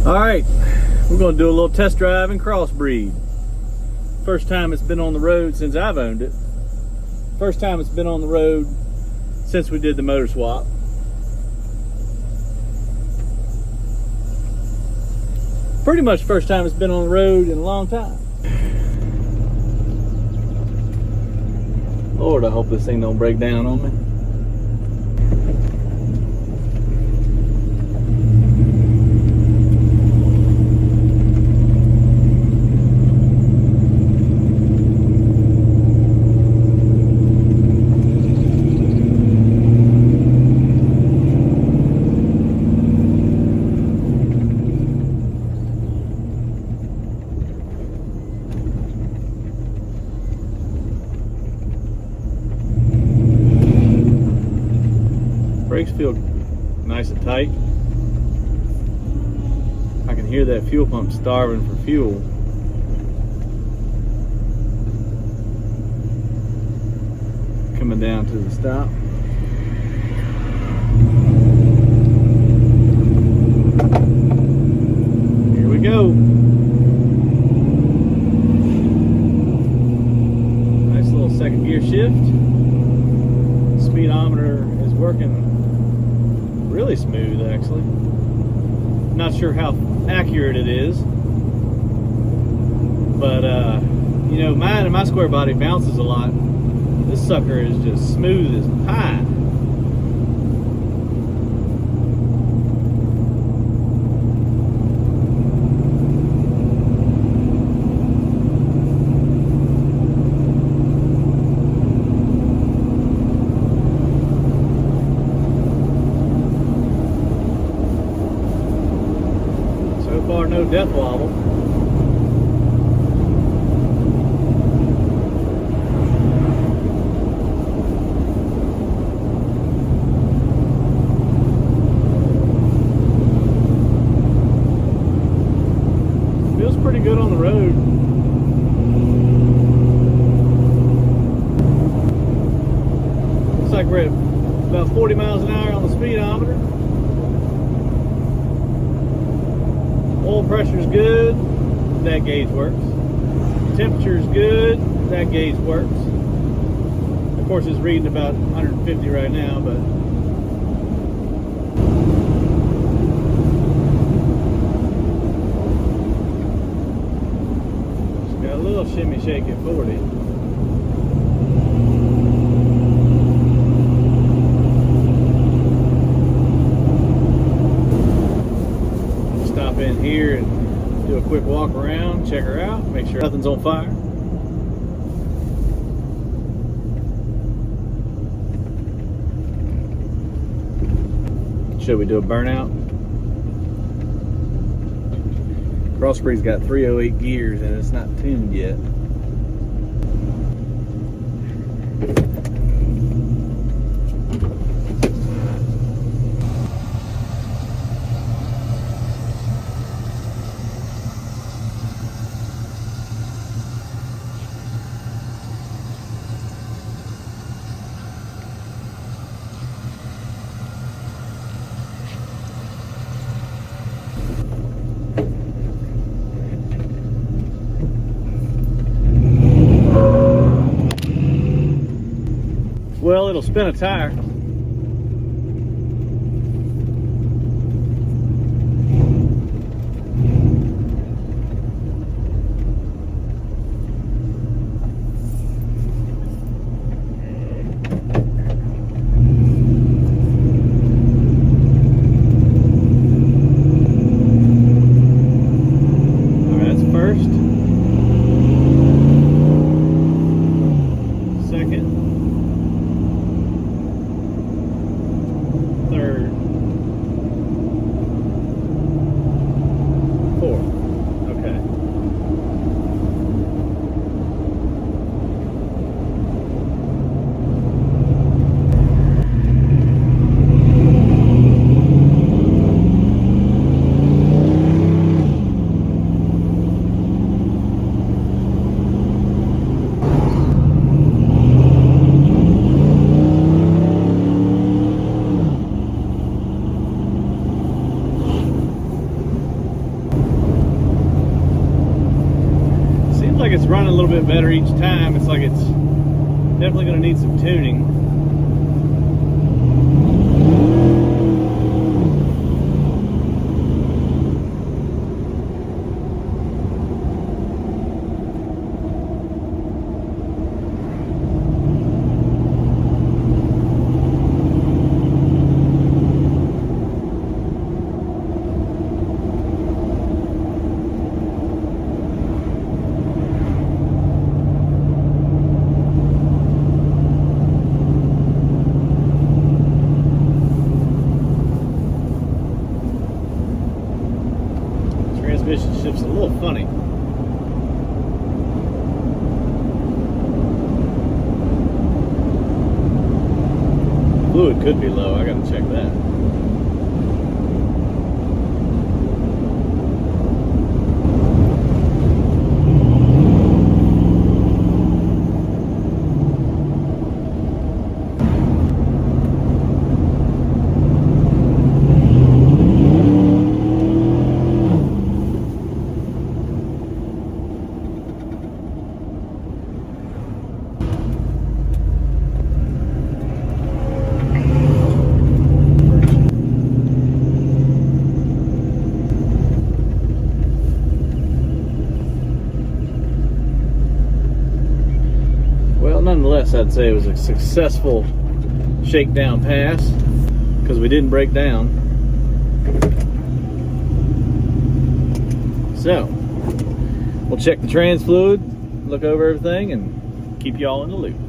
Alright, we're going to do a little test drive in Crossbreed. First time it's been on the road since I've owned it. First time it's been on the road since we did the motor swap. Pretty much first time it's been on the road in a long time. Lord, I hope this thing don't break down on me. Brakes feel nice and tight. I can hear that fuel pump starving for fuel. Coming down to the stop. Here we go. Nice little second gear shift. Speedometer is working really smooth, actually. Not sure how accurate it is, but you know, my square body bounces a lot. This sucker is just smooth as pie. So far, no death wobble. Feels pretty good on the road. Looks like we're at about 40 miles an hour on the speedometer. Oil pressure's good, that gauge works. Temperature's good, that gauge works. Of course, it's reading about 150 right now, but it's got a little shimmy shake at 40. In here and do a quick walk around, check her out, make sure nothing's on fire. Should we do a burnout? Crossbreed's got 308 gears and it's not tuned yet. Well, it'll spin a tire. All right, that's first. Second. like it's running a little bit better each time. It's like it's definitely going to need some tuning. Transmission shift's a little funny. Fluid could be low. I gotta check that. Nonetheless, I'd say it was a successful shakedown pass because we didn't break down. So we'll check the trans fluid, look over everything, and keep you all in the loop.